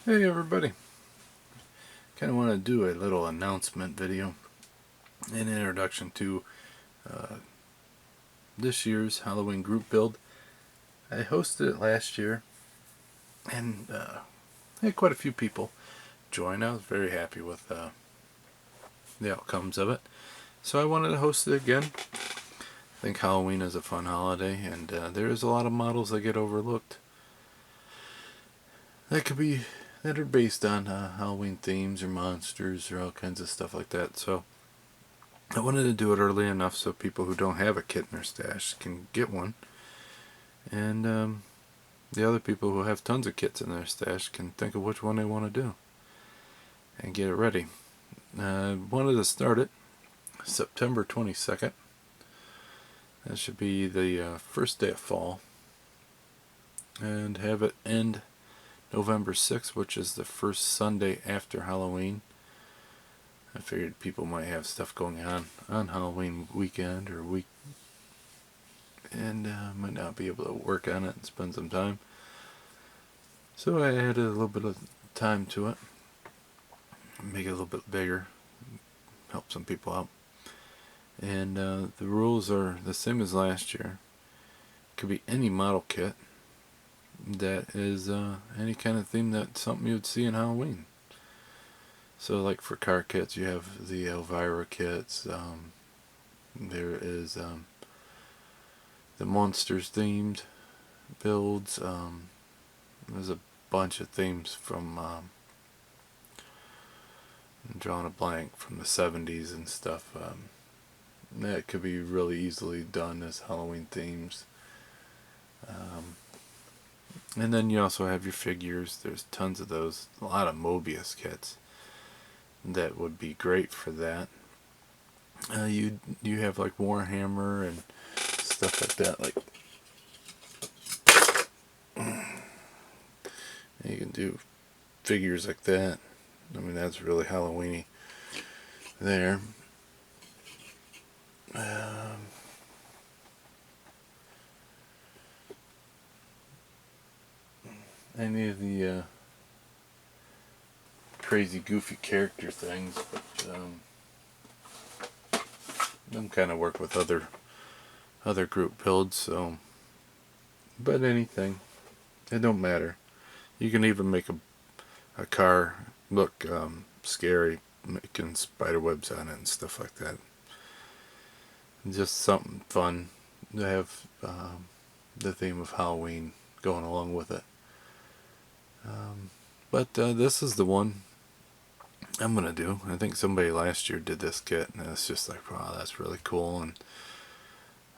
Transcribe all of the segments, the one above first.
Hey everybody, kind of want to do a little announcement video in introduction to uh, this year's Halloween group build. I hosted it last year and had quite a few people join. I was very happy with the outcomes of it, so I wanted to host it again. I think Halloween is a fun holiday, and there is a lot of models that get overlooked that are based on Halloween themes or monsters or all kinds of stuff like that. So I wanted to do it early enough so people who don't have a kit in their stash can get one, and the other people who have tons of kits in their stash can think of which one they want to do and get it ready. I wanted to start it September 22nd. That should be the first day of fall, and have it end November 6th, which is the first Sunday after Halloween. I figured people might have stuff going on Halloween weekend or week, and might not be able to work on it and spend some time. So I added a little bit of time to it, make it a little bit bigger, help some people out. And the rules are the same as last year. It could be any model kit that is any kind of theme that's something you would see in Halloween. So like for car kits, you have the Elvira kits. There is the monsters themed builds. There's a bunch of themes from I'm drawing a blank, from the 70s and stuff. That could be really easily done as Halloween themes. And then you also have your figures. There's tons of those. A lot of Mobius kits that would be great for that. You have like Warhammer and stuff like that. Like you can do figures like that. I mean, that's really Halloweeny there. Any of the crazy goofy character things, but them kind of work with other group builds, so but anything, it don't matter. You can even make a car look scary, making spider webs on it and stuff like that. Just something fun to have the theme of Halloween going along with it. But this is the one I'm gonna do. I think somebody last year did this kit, and it's just like, wow, that's really cool. And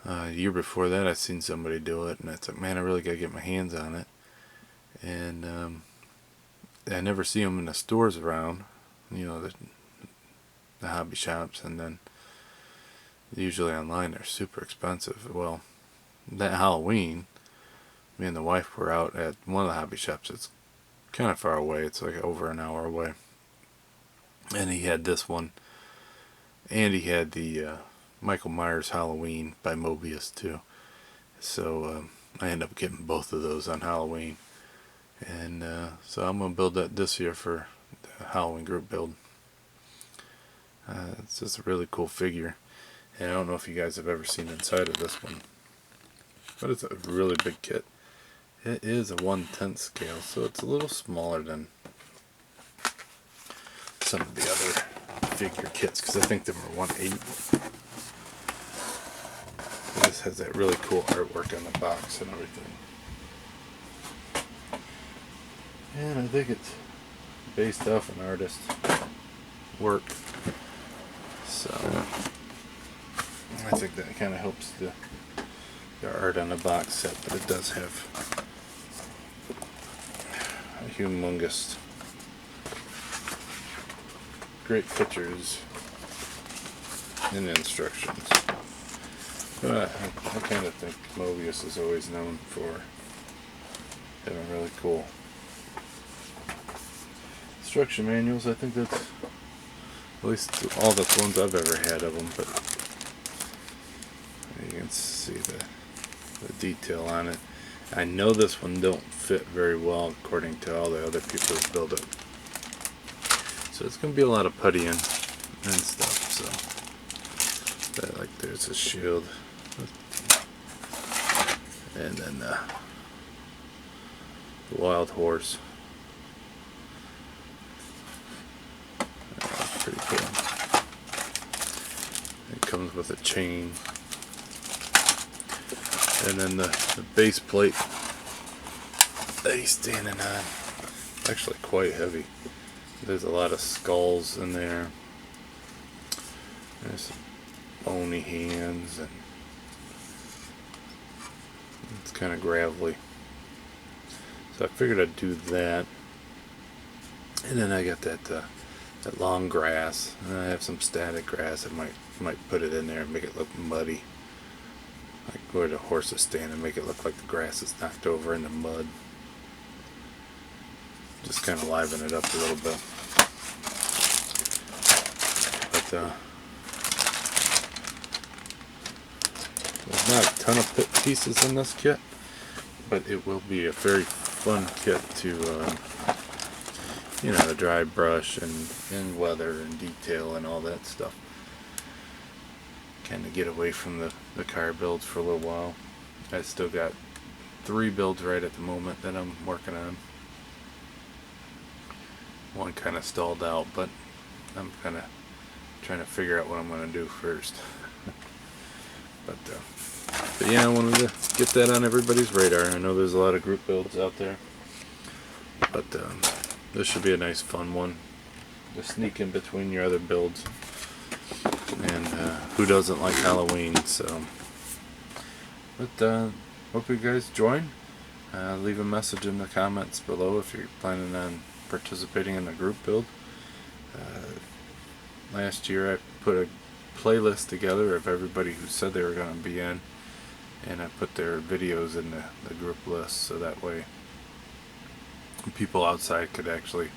a year before that, I seen somebody do it, and it's like, man, I really gotta get my hands on it. And I never see them in the stores around, the hobby shops, and then usually online they're super expensive. Well, that Halloween, me and the wife were out at one of the hobby shops. It's kind of far away. It's like over an hour away. And he had this one, and he had the Michael Myers Halloween by Mobius too. So I ended up getting both of those on Halloween. And so I'm going to build that this year for the Halloween group build. It's just a really cool figure. And I don't know if you guys have ever seen inside of this one, but it's a really big kit. It is a 1/10 scale, so it's a little smaller than some of the other figure kits, because I think they were 1/8. This has that really cool artwork on the box and everything. And I think it's based off an artist's work. So I think that kind of helps the art on the box set, but it does have a humongous, great pictures and instructions. But I kind of think Mobius is always known for having really cool instruction manuals. I think that's at least all the ones I've ever had of them, but you can see the detail on it. I know this one don't fit very well according to all the other people who build it. So it's going to be a lot of puttying and stuff. So that, like, there's a shield. And then the wild horse. That's pretty cool. It comes with a chain. And then the base plate that he's standing on, actually quite heavy. There's a lot of skulls in there. There's some bony hands, and it's kind of gravelly. So I figured I'd do that. And then I got that long grass, and I have some static grass. I might put it in there and make it look muddy, like where the horse is standing, make it look like the grass is knocked over in the mud. Just kind of liven it up a little bit. But there's not a ton of pieces in this kit, but it will be a very fun kit to, you know, dry brush and weather and detail and all that stuff. Kind of get away from the car builds for a little while. I still got 3 builds right at the moment that I'm working on. One kind of stalled out, but I'm kind of trying to figure out what I'm going to do first. but yeah, I wanted to get that on everybody's radar. I know there's a lot of group builds out there, but this should be a nice fun one to sneak in between your other builds. And who doesn't like Halloween? So, but hope you guys join. Leave a message in the comments below if you're planning on participating in the group build. Last year I put a playlist together of everybody who said they were going to be in, and I put their videos in the group list, so that way people outside could actually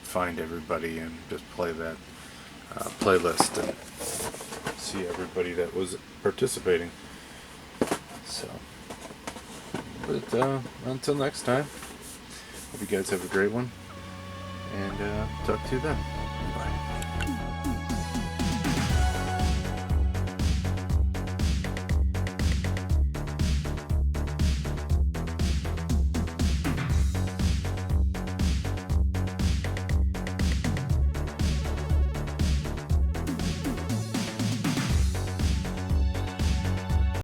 find everybody and just play that playlist and see everybody that was participating. So, but until next time, hope you guys have a great one, and talk to you then.